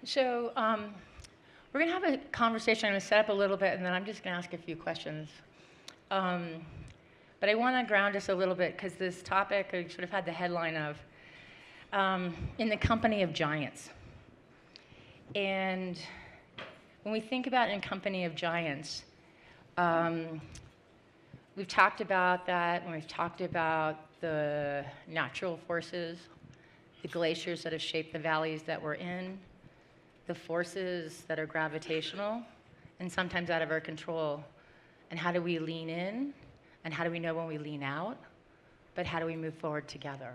So we're going to have a conversation. I'm going to set up a little bit, and then I'm just going to ask a few questions. But I want to ground us a little bit because this topic I sort of had the headline of in the company of giants. And when we think about in company of giants, we've talked about that, and we've talked about the natural forces, the glaciers that have shaped the valleys that we're in, the forces that are gravitational and sometimes out of our control. And how do we lean in? And how do we know when we lean out? But how do we move forward together?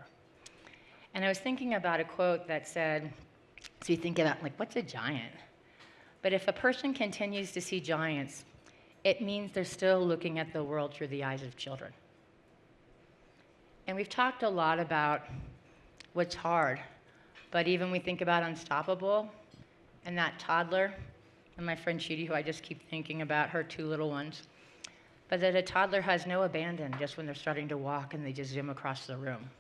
And I was thinking about a quote that said, so you think about, like, what's a giant? But if a person continues to see giants, it means they're still looking at the world through the eyes of children. And we've talked a lot about what's hard, but even we think about Unstoppable and that toddler, and my friend Chidi, who I just keep thinking about, her two little ones, but that a toddler has no abandon just when they're starting to walk and they just zoom across the room,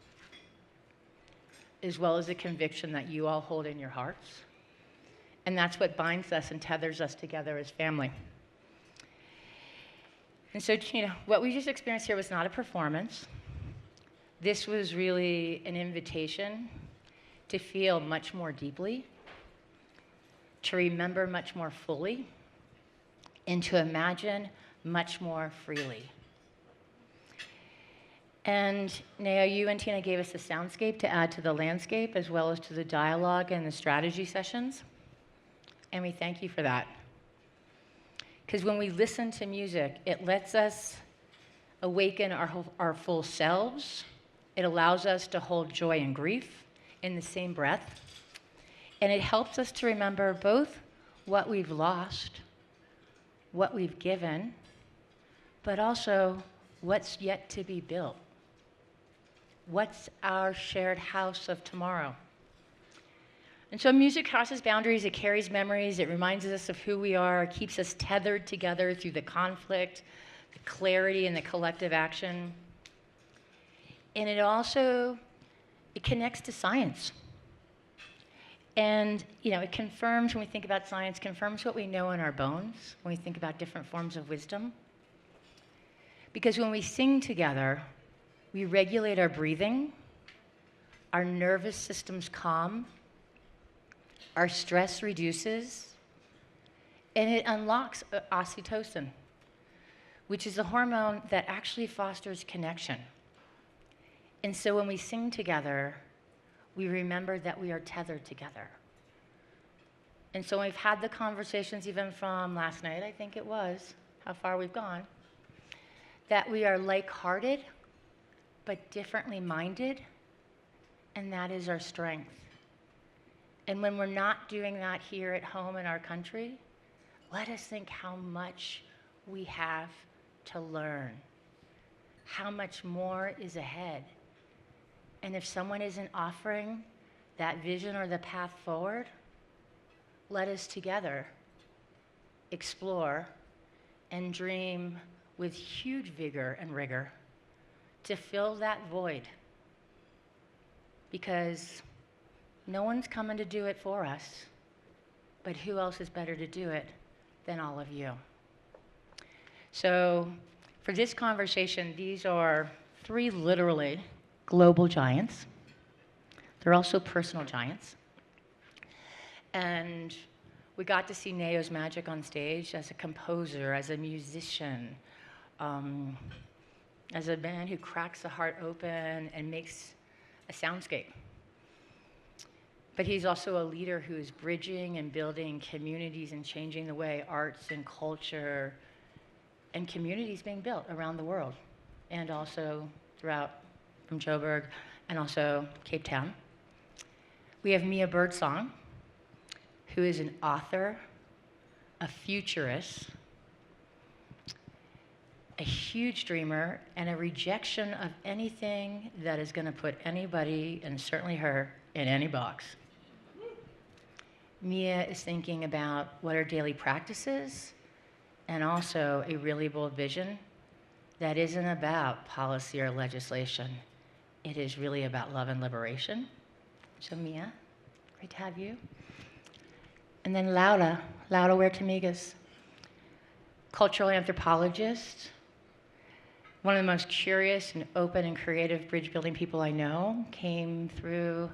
as well as the conviction that you all hold in your hearts. And that's what binds us and tethers us together as family. And so, what we just experienced here was not a performance. This was really an invitation to feel much more deeply, to remember much more fully, and to imagine much more freely. And Nao, you and Tina gave us a soundscape to add to the landscape, as well as to the dialogue and the strategy sessions. And we thank you for that. Because when we listen to music, it lets us awaken our full selves. It allows us to hold joy and grief in the same breath. And it helps us to remember both what we've lost, what we've given, but also what's yet to be built. What's our shared house of tomorrow? And so music crosses boundaries, it carries memories, it reminds us of who we are, it keeps us tethered together through the conflict, the clarity, and the collective action. And it connects to science. And, it confirms, when we think about science, confirms what we know in our bones, when we think about different forms of wisdom. Because when we sing together, we regulate our breathing, our nervous system's calm, our stress reduces, and it unlocks oxytocin, which is a hormone that actually fosters connection. And so when we sing together, we remember that we are tethered together. And so we've had the conversations even from last night, I think it was, how far we've gone, that we are like-hearted, but differently minded, and that is our strength. And when we're not doing that here at home in our country, let us think how much we have to learn, how much more is ahead. And if someone isn't offering that vision or the path forward, let us together explore and dream with huge vigor and rigor to fill that void. Because no one's coming to do it for us, but who else is better to do it than all of you? So for this conversation, these are three literally global giants. They're also personal giants. And we got to see Nao's magic on stage as a composer, as a musician, as a man who cracks the heart open and makes a soundscape. But he's also a leader who is bridging and building communities and changing the way arts and culture and communities being built around the world, and also throughout from Joburg and also Cape Town. We have Mia Birdsong, who is an author, a futurist, a huge dreamer, and a rejection of anything that is going to put anybody, and certainly her, in any box. Mia is thinking about what are daily practices, and also a really bold vision that isn't about policy or legislation. It is really about love and liberation. So Mia, great to have you. And then Laura Huerta Migus, cultural anthropologist, one of the most curious and open and creative bridge building people I know, came through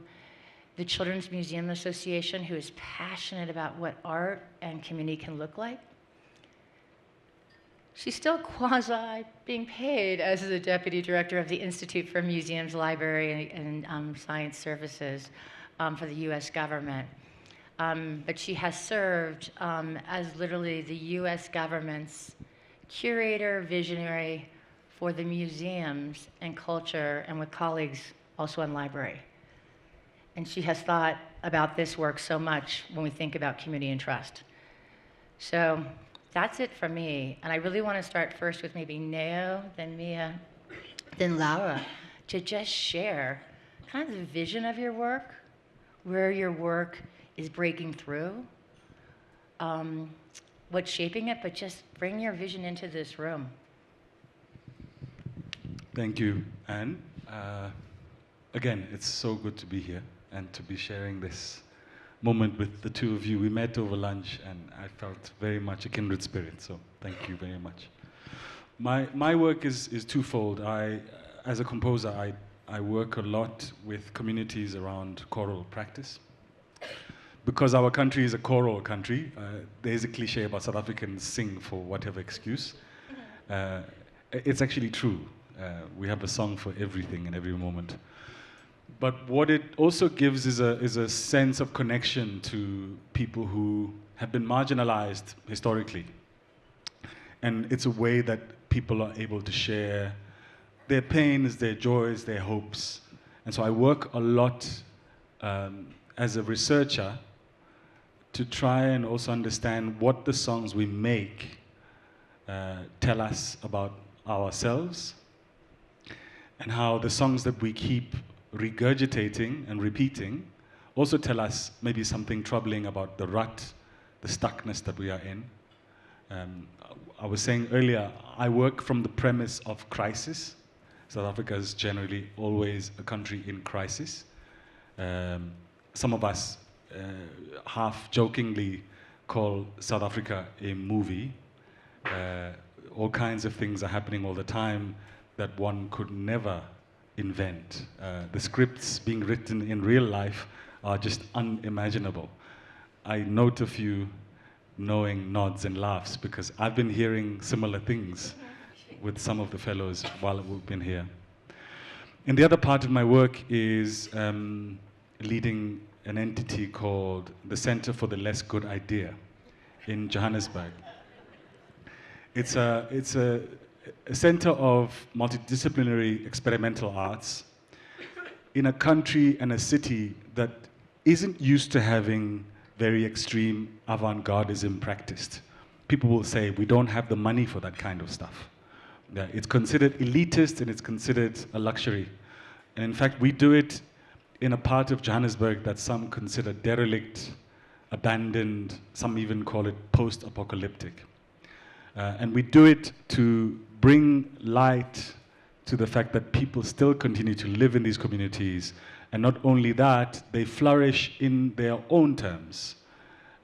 the Children's Museum Association, who is passionate about what art and community can look like. She's still quasi being paid as the deputy director of the Institute for Museums, Library, and Science Services for the US government. But she has served as literally the US government's curator, visionary for the museums and culture, and with colleagues also in library. And she has thought about this work so much when we think about community and trust. So that's it from me. And I really want to start first with maybe Neo, then Mia, then Laura, to just share kind of the vision of your work, where your work is breaking through, what's shaping it, but just bring your vision into this room. Thank you, Anne. Again, it's so good to be here and to be sharing this moment with the two of you. We met over lunch, and I felt very much a kindred spirit, so thank you very much. My work is twofold. As a composer, I work a lot with communities around choral practice. Because our country is a choral country, there's a cliche about South Africans sing for whatever excuse. It's actually true. We have a song for everything and every moment. But what it also gives is a sense of connection to people who have been marginalized historically. And it's a way that people are able to share their pains, their joys, their hopes. And so I work a lot as a researcher to try and also understand what the songs we make tell us about ourselves, and how the songs that we keep regurgitating and repeating also tell us maybe something troubling about the rut, the stuckness that we are in. I was saying earlier, I work from the premise of crisis. South Africa is generally always a country in crisis. Some of us half jokingly call South Africa a movie. All kinds of things are happening all the time that one could never invent. The scripts being written in real life are just unimaginable. I note a few knowing nods and laughs because I've been hearing similar things with some of the fellows while we've been here. And the other part of my work is leading an entity called the Center for the Less Good Idea in Johannesburg. It's a center of multidisciplinary experimental arts in a country and a city that isn't used to having very extreme avant-gardism practiced. People will say, we don't have the money for that kind of stuff. Yeah, it's considered elitist and it's considered a luxury. And in fact, we do it in a part of Johannesburg that some consider derelict, abandoned, some even call it post-apocalyptic. And we do it to bring light to the fact that people still continue to live in these communities. And not only that, they flourish in their own terms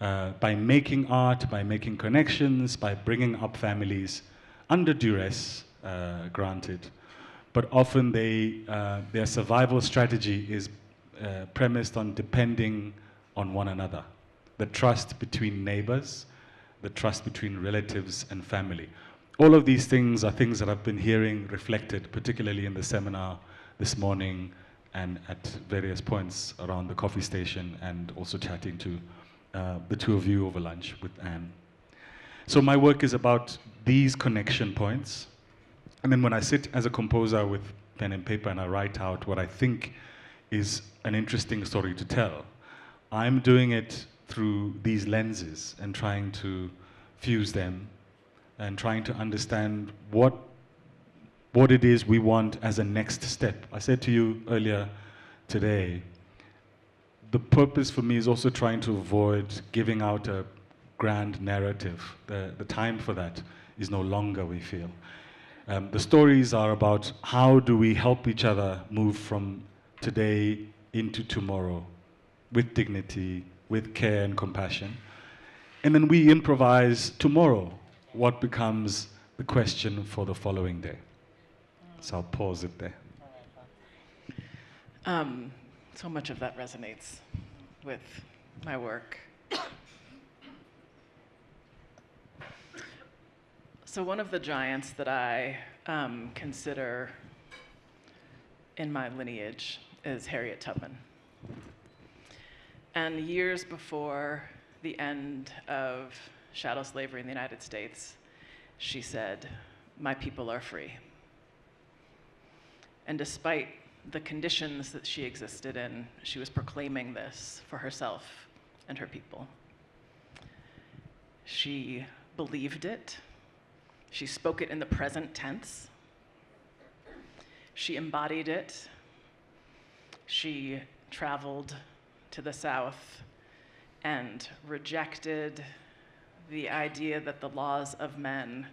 by making art, by making connections, by bringing up families under duress, granted. But often their survival strategy is premised on depending on one another. The trust between neighbors, the trust between relatives and family. All of these things are things that I've been hearing reflected, particularly in the seminar this morning and at various points around the coffee station, and also chatting to the two of you over lunch with Anne. So my work is about these connection points. And then when I sit as a composer with pen and paper and I write out what I think is an interesting story to tell, I'm doing it through these lenses and trying to fuse them and trying to understand what it is we want as a next step. I said to you earlier today, the purpose for me is also trying to avoid giving out a grand narrative. The time for that is no longer, we feel. The stories are about how do we help each other move from today into tomorrow with dignity, with care and compassion. And then we improvise tomorrow what becomes the question for the following day. So I'll pause it there. So much of that resonates with my work. So one of the giants that I consider in my lineage is Harriet Tubman. And years before the end of chattel slavery in the United States, she said, "My people are free." And despite the conditions that she existed in, she was proclaiming this for herself and her people. She believed it. She spoke it in the present tense. She embodied it. She traveled to the South and rejected the idea that the laws of men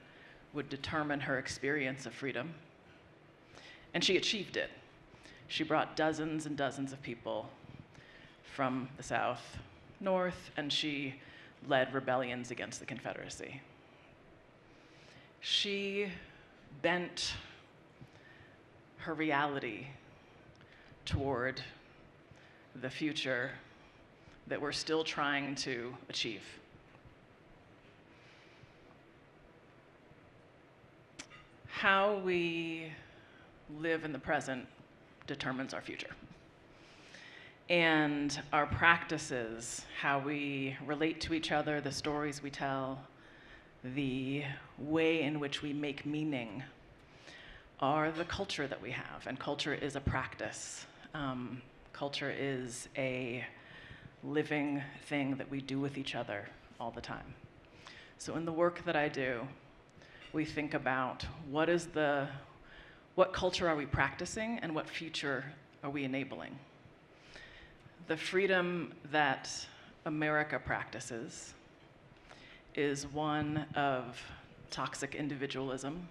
would determine her experience of freedom. And she achieved it. She brought dozens and dozens of people from the South north, and she led rebellions against the Confederacy. She bent her reality toward the future that we're still trying to achieve. How we live in the present determines our future. And our practices, how we relate to each other, the stories we tell, the way in which we make meaning are the culture that we have. And culture is a practice. Culture is a living thing that we do with each other all the time. So in the work that I do, we think about what culture are we practicing and what future are we enabling? The freedom that America practices is one of toxic individualism.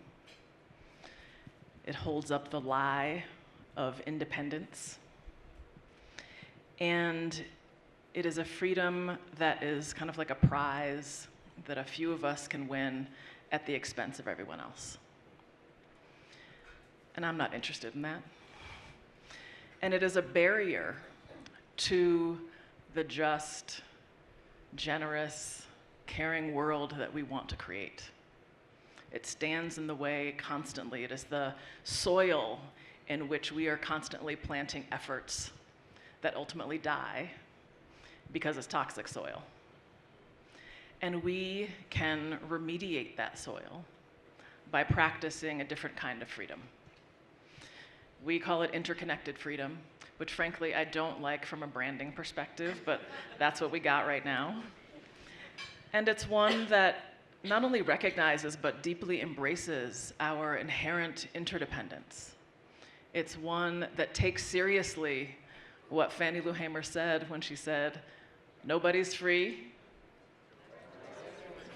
It holds up the lie of independence. And it is a freedom that is kind of like a prize that a few of us can win at the expense of everyone else. And I'm not interested in that. And it is a barrier to the just, generous, caring world that we want to create. It stands in the way constantly. It is the soil in which we are constantly planting efforts that ultimately die because it's toxic soil. And we can remediate that soil by practicing a different kind of freedom. We call it interconnected freedom, which frankly I don't like from a branding perspective, but that's what we got right now. And it's one that not only recognizes but deeply embraces our inherent interdependence. It's one that takes seriously what Fannie Lou Hamer said when she said, "Nobody's free,"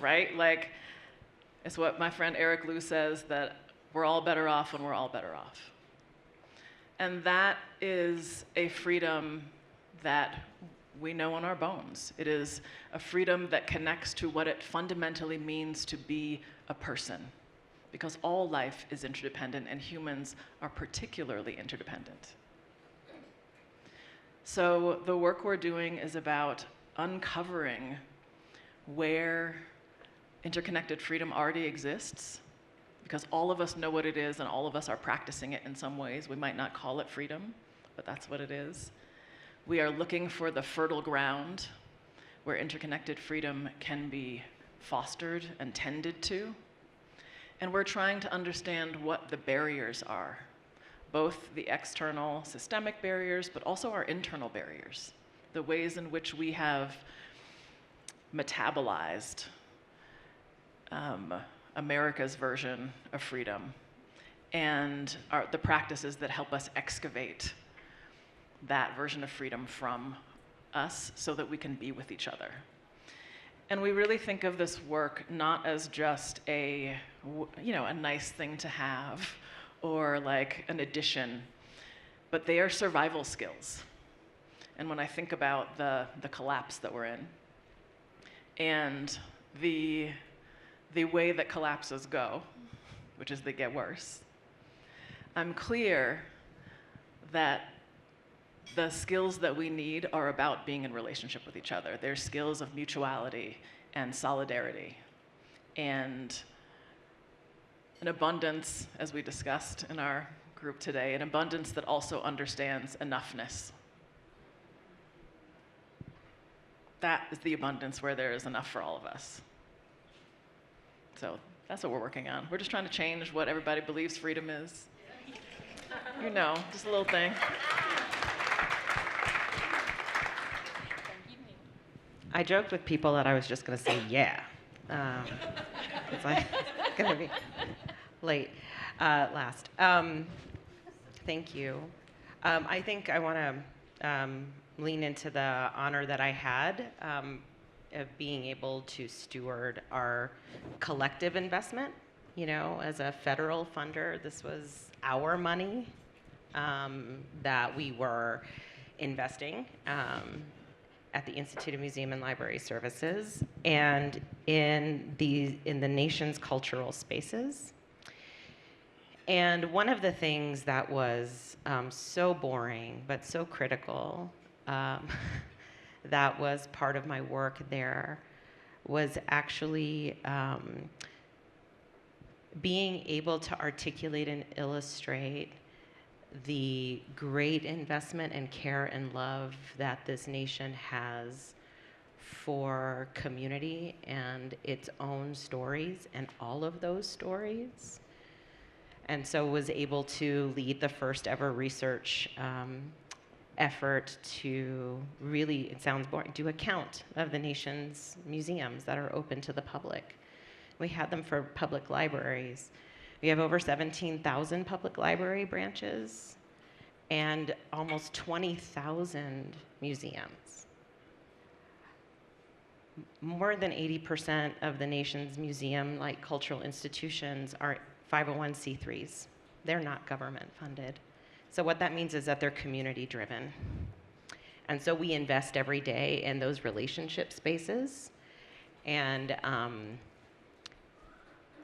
right? Like, it's what my friend Eric Liu says, that we're all better off when we're all better off. And that is a freedom that we know in our bones. It is a freedom that connects to what it fundamentally means to be a person, because all life is interdependent and humans are particularly interdependent. So the work we're doing is about uncovering where interconnected freedom already exists, because all of us know what it is and all of us are practicing it in some ways. We might not call it freedom, but that's what it is. We are looking for the fertile ground where interconnected freedom can be fostered and tended to. And we're trying to understand what the barriers are, both the external systemic barriers, but also our internal barriers, the ways in which we have metabolized America's version of freedom, and the practices that help us excavate that version of freedom from us so that we can be with each other. And we really think of this work not as just a nice thing to have or like an addition, but they are survival skills. And when I think about the collapse that we're in, and the way that collapses go, which is they get worse, I'm clear that the skills that we need are about being in relationship with each other. They're skills of mutuality and solidarity and an abundance, as we discussed in our group today, an abundance that also understands enoughness. That is the abundance where there is enough for all of us. So that's what we're working on. We're just trying to change what everybody believes freedom is. You know, just a little thing. I joked with people that I was just going to say, yeah. It's like going to be late, last. Thank you. I think I want to lean into the honor that I had of being able to steward our collective investment. You know, as a federal funder, this was our money that we were investing at the Institute of Museum and Library Services and in the nation's cultural spaces. And one of the things that was so boring but so critical that was part of my work there was actually being able to articulate and illustrate the great investment and care and love that this nation has for community and its own stories and all of those stories. And so was able to lead the first ever research effort to really, it sounds boring, do a count of the nation's museums that are open to the public. We had them for public libraries. We have over 17,000 public library branches and almost 20,000 museums. More than 80% of the nation's museum-like cultural institutions are 501c3s. They're not government funded. So what that means is that they're community driven. And so we invest every day in those relationship spaces. And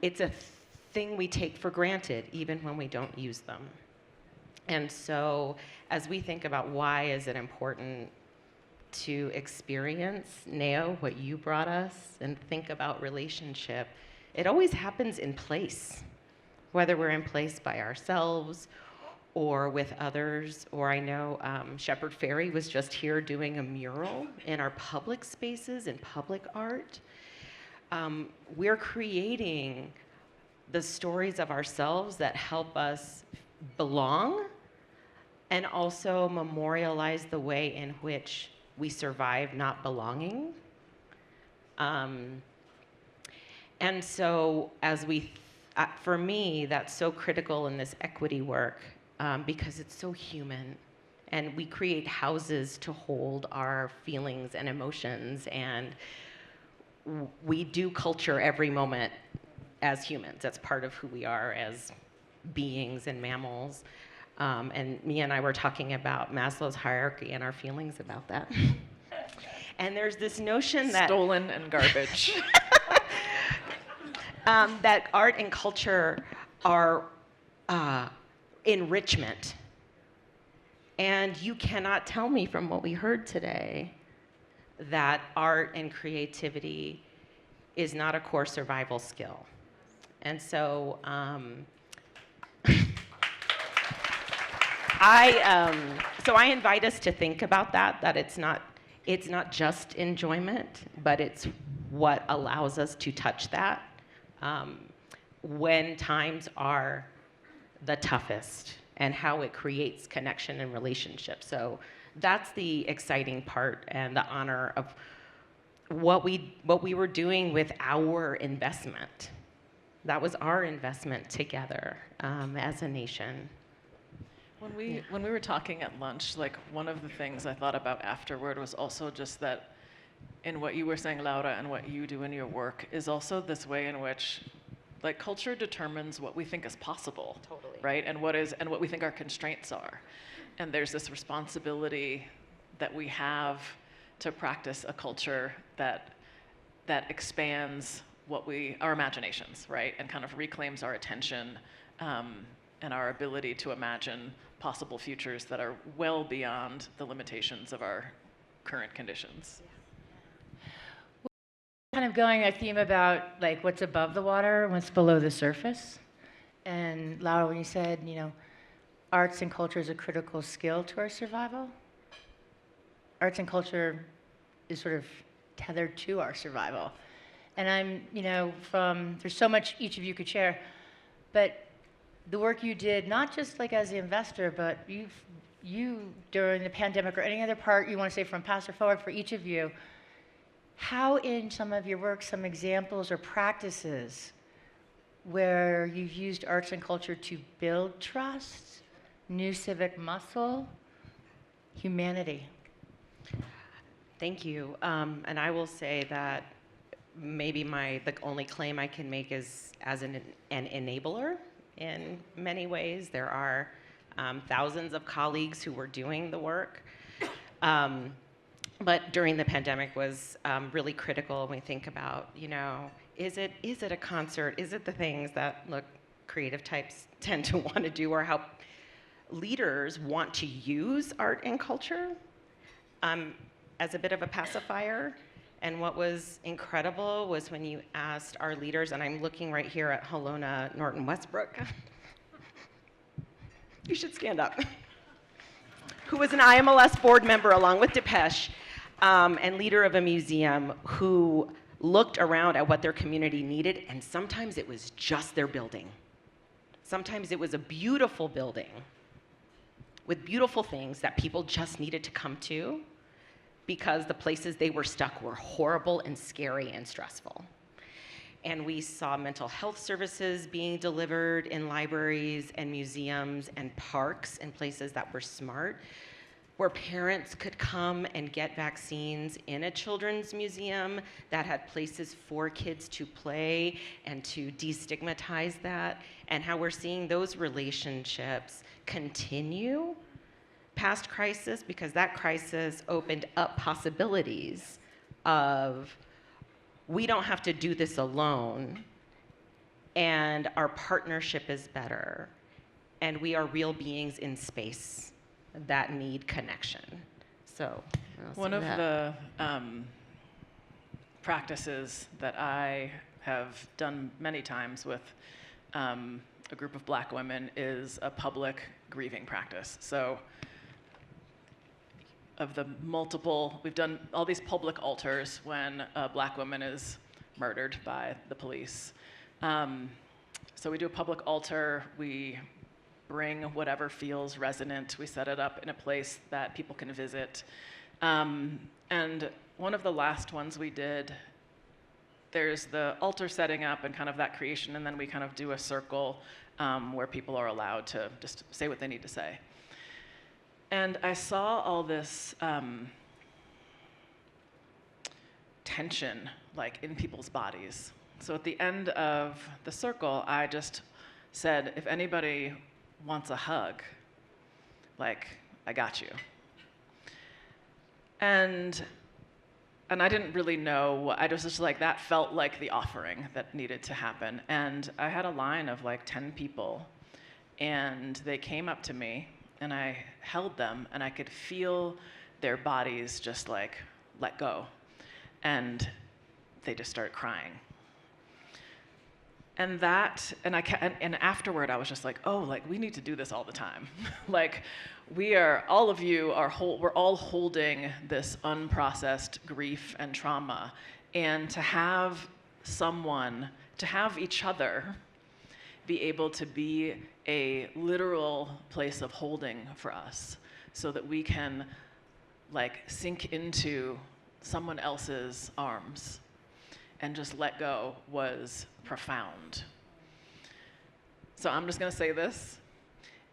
it's a thing we take for granted even when we don't use them. And so as we think about why is it important to experience, Neo, what you brought us, and think about relationship, it always happens in place, whether we're in place by ourselves or with others, or I know Shepard Fairey was just here doing a mural in our public spaces and public art. We're creating the stories of ourselves that help us belong and also memorialize the way in which we survive not belonging. And so as for me, that's so critical in this equity work because it's so human. And we create houses to hold our feelings and emotions, and we do culture every moment as humans. That's part of who we are as beings and mammals. And Mia and I were talking about Maslow's hierarchy and our feelings about that. And there's this notion that Stolen and garbage. that art and culture are enrichment. And you cannot tell me from what we heard today that art and creativity is not a core survival skill. And so I invite us to think about that it's not just enjoyment, but it's what allows us to touch that when times are the toughest and how it creates connection and relationship. So that's the exciting part and the honor of what we were doing with our investment. That was our investment together as a nation. When we were talking at lunch, like one of the things I thought about afterward was also just that in what you were saying, Laura, and what you do in your work is also this way in which like culture determines what we think is possible. Totally. Right? And what we think our constraints are. And there's this responsibility that we have to practice a culture that that expands our imaginations, right? And kind of reclaims our attention and our ability to imagine possible futures that are well beyond the limitations of our current conditions. Kind of going a theme about like what's above the water and what's below the surface. And Laura, when you said, arts and culture is a critical skill to our survival, arts and culture is sort of tethered to our survival. And there's so much each of you could share, but the work you did, not just like as the investor, but you during the pandemic or any other part you want to say from past or forward for each of you, how in some of your work, some examples or practices where you've used arts and culture to build trust, new civic muscle, humanity? Thank you. And I will say that maybe the only claim I can make is as an enabler in many ways. There are thousands of colleagues who were doing the work. But during the pandemic was really critical when we think about, is it a concert? Is it the things that creative types tend to want to do, or how leaders want to use art and culture as a bit of a pacifier? And what was incredible was when you asked our leaders, and I'm looking right here at Helona Norton Westbrook. You should stand up. Who was an IMLS board member along with Depeche, and leader of a museum who looked around at what their community needed, and sometimes it was just their building. Sometimes it was a beautiful building with beautiful things that people just needed to come to because the places they were stuck were horrible and scary and stressful. And we saw mental health services being delivered in libraries and museums and parks and places that were smart, where parents could come and get vaccines in a children's museum that had places for kids to play and to destigmatize that, and how we're seeing those relationships continue past crisis, because that crisis opened up possibilities of we don't have to do this alone, and our partnership is better, and we are real beings in space that need connection. So one of the practices that I have done many times with a group of Black women is a public grieving practice. So of the multiple, we've done all these public altars when a Black woman is murdered by the police. So we do a public altar, we bring whatever feels resonant, we set it up in a place that people can visit. And one of the last ones we did, there's the altar setting up and kind of that creation, and then we kind of do a circle where people are allowed to just say what they need to say. And I saw all this tension in people's bodies. So at the end of the circle, I just said, if anybody wants a hug, I got you. And I didn't really know, I was just that felt like the offering that needed to happen. And I had a line of 10 people, and they came up to me, and I held them, and I could feel their bodies just let go. And they just started crying. And afterward, I was just we need to do this all the time. All of you we're all holding this unprocessed grief and trauma. And to have each other be able to be a literal place of holding for us so that we can sink into someone else's arms and just let go was profound. So I'm just gonna say this.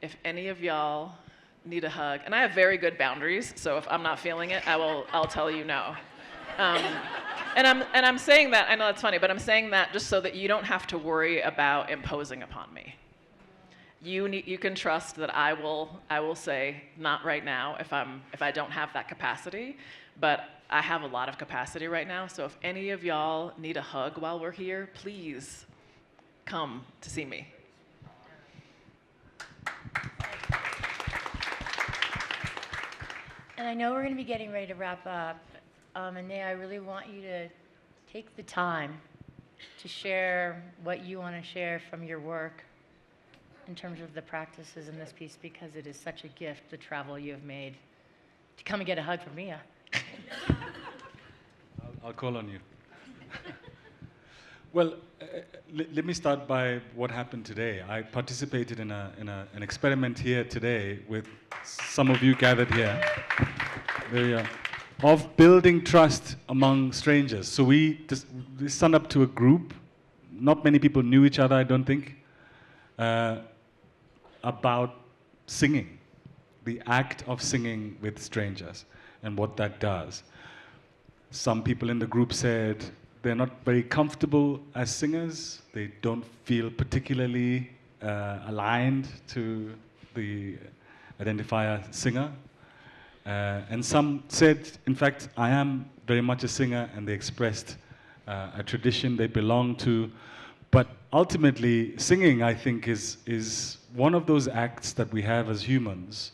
If any of y'all need a hug, and I have very good boundaries, so if I'm not feeling it, I'll tell you no. And I'm saying that, I know that's funny, but I'm saying that just so that you don't have to worry about imposing upon me. You can trust that I will say not right now if I don't have that capacity, but I have a lot of capacity right now, so if any of y'all need a hug while we're here, please come to see me. And I know we're going to be getting ready to wrap up. And Naya, I really want you to take the time to share what you want to share from your work in terms of the practices in this piece, because it is such a gift, the travel you have made to come and get a hug from Mia. I'll call on you. Well, let me start by what happened today. I participated in an experiment here today with some of you gathered here. There you are. Of building trust among strangers. So we signed up to a group. Not many people knew each other, I don't think, about singing, the act of singing with strangers and what that does. Some people in the group said they're not very comfortable as singers. They don't feel particularly aligned to the identifier singer. And some said, in fact, I am very much a singer, and they expressed a tradition they belong to. But ultimately, singing, I think, is one of those acts that we have as humans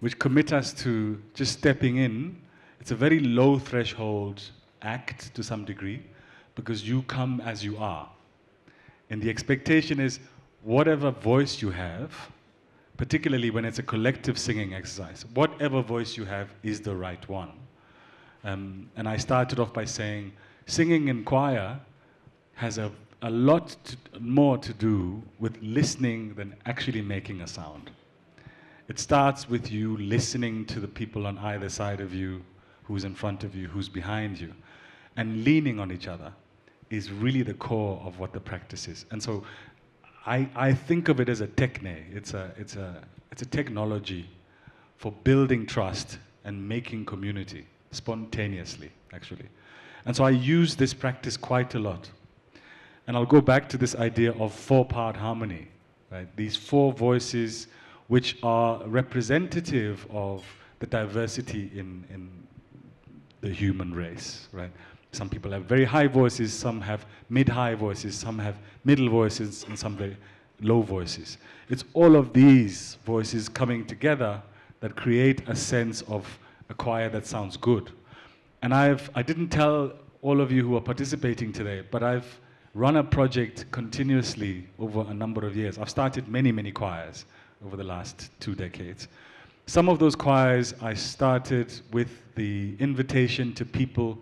which commit us to just stepping in. It's a very low threshold act to some degree, because you come as you are. And the expectation is whatever voice you have, particularly when it's a collective singing exercise, whatever voice you have is the right one. And I started off by saying singing in choir has a lot more to do with listening than actually making a sound. It starts with you listening to the people on either side of you, who's in front of you, who's behind you, and leaning on each other is really the core of what the practice is. And so I think of it as a techne. It's a technology for building trust and making community spontaneously, actually. And so I use this practice quite a lot. And I'll go back to this idea of four-part harmony, right? These four voices which are representative of the diversity in the human race, right? Some people have very high voices, some have mid-high voices, some have middle voices, and some very low voices. It's all of these voices coming together that create a sense of a choir that sounds good. And I didn't tell all of you who are participating today, but I've run a project continuously over a number of years. I've started many, many choirs over the last 2 decades. Some of those choirs I started with the invitation to people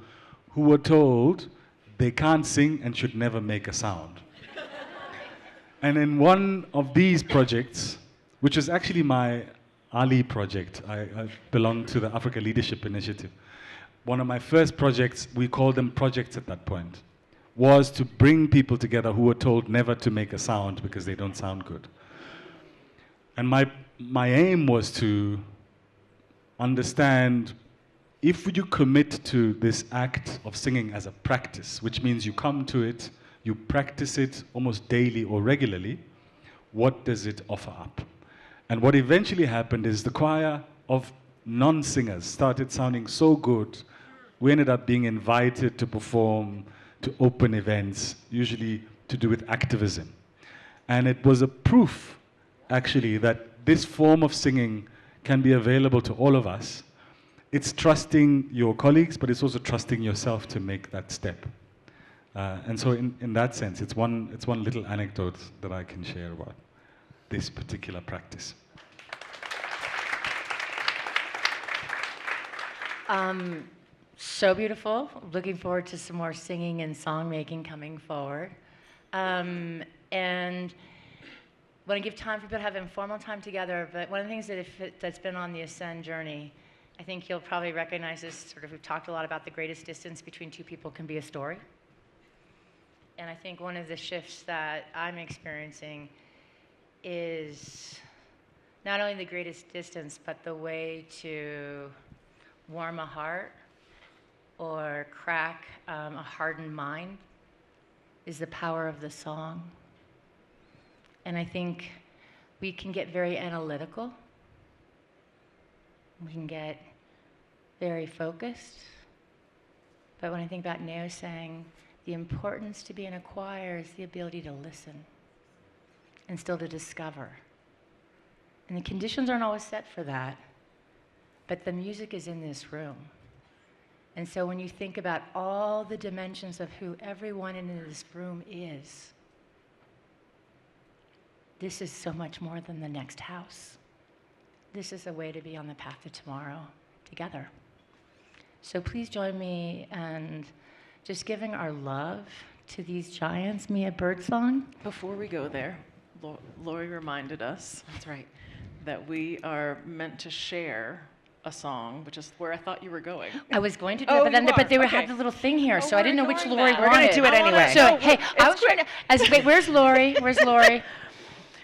who were told they can't sing and should never make a sound. And in one of these projects, which is actually my Ali project, I belong to the Africa Leadership Initiative. One of my first projects, we called them projects at that point, was to bring people together who were told never to make a sound because they don't sound good. And my aim was to understand, if you commit to this act of singing as a practice, which means you come to it, you practice it almost daily or regularly, what does it offer up? And what eventually happened is the choir of non-singers started sounding so good, we ended up being invited to perform, to open events, usually to do with activism. And it was a proof, actually, that this form of singing can be available to all of us. It's trusting your colleagues, but it's also trusting yourself to make that step. And so in that sense, it's one little anecdote that I can share about this particular practice. So beautiful. Looking forward to some more singing and song making coming forward. And want to give time for people to have informal time together, but one of the things that's been on the Ascend journey, I think you'll probably recognize this, sort of, we've talked a lot about the greatest distance between two people can be a story. And I think one of the shifts that I'm experiencing is not only the greatest distance, but the way to warm a heart or crack a hardened mind is the power of the song. And I think we can get very analytical. We can get very focused. But when I think about Neo saying the importance to be in a choir is the ability to listen and still to discover. And the conditions aren't always set for that, but the music is in this room. And so when you think about all the dimensions of who everyone in this room is, this is so much more than the next house. This is a way to be on the path to tomorrow together. So please join me in just giving our love to these giants, Mia Birdsong. Before we go there, Lori reminded us, that's right, that we are meant to share a song, which is where I thought you were going. I was going to do it, but they had the little thing here, so I didn't know which Lori wanted. We're going to do it anyway. So, hey, I was trying to, wait, where's Lori? Where's Lori?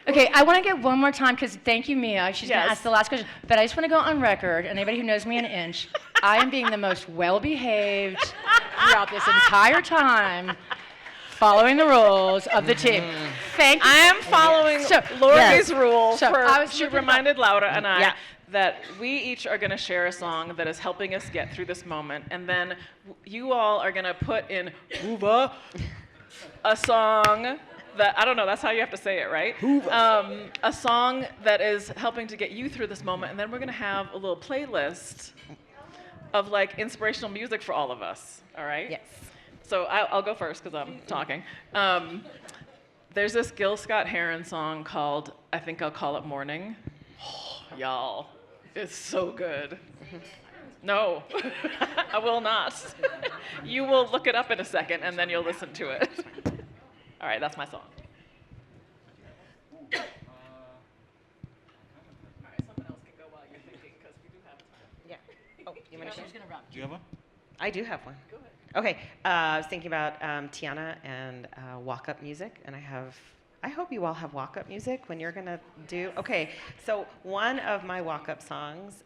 Okay, I want to get one more time, because thank you, Mia. She's going to ask the last question. But I just want to go on record, and anybody who knows me an inch, I am being the most well-behaved throughout this entire time, following the rules of the team. Thank you. I am following Lori's rules. She reminded Laura and I that we each are going to share a song that is helping us get through this moment, and then you all are going to put in Huva a song that, I don't know, that's how you have to say it, right? A song that is helping to get you through this moment, and then we're going to have a little playlist of like inspirational music for all of us, all right? Yes. So I'll go first because I'm talking. There's this Gil Scott-Heron song called I Think I'll Call It Morning. Oh, y'all, it's so good. No, I will not. You will look it up in a second and then you'll listen to it. All right, that's my song. All right, someone else can go while you're thinking because we do have time. Yeah. Oh, you want to share? Do you have one? I do have one. Go ahead. Okay, I was thinking about Tiana and walk-up music, and I hope you all have walk-up music when you're gonna do, okay, so one of my walk-up songs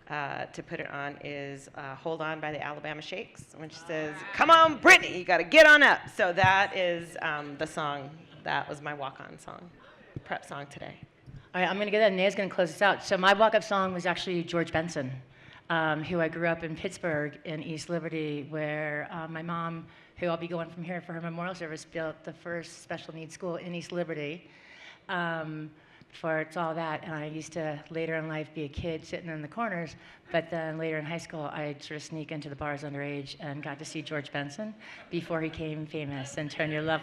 to put it on is Hold On by the Alabama Shakes, which says, come on, Brittany, you gotta get on up. So that is the song, that was my walk-on song, prep song today. All right, I'm going to get that, and Nea's going to close this out. So my walk-up song was actually George Benson, who I grew up in Pittsburgh in East Liberty, where my mom, who I'll be going from here for her memorial service, built the first special needs school in East Liberty. Before it's all that, and I used to later in life be a kid sitting in the corners, but then later in high school I'd sort of sneak into the bars underage and got to see George Benson before he became famous and Turn Your Love.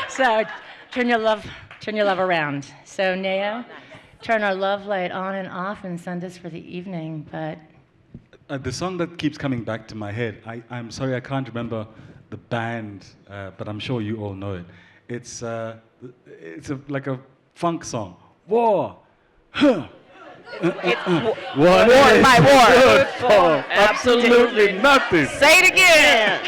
So turn your love around. So Neo, turn our love light on and off and send us for the evening. But the song that keeps coming back to my head, I'm sorry I can't remember the band, but I'm sure you all know it. It's like a funk song. War. Huh. What is by war. good for? Absolutely nothing. Say it again.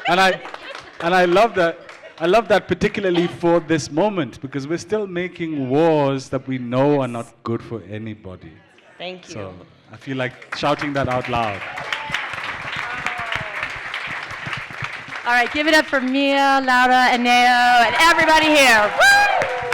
And I love that. I love that particularly for this moment, because we're still making wars that we know are not good for anybody. Thank you. So I feel like shouting that out loud. all right, give it up for Mia, Laura, and Neo, and everybody here. Woo!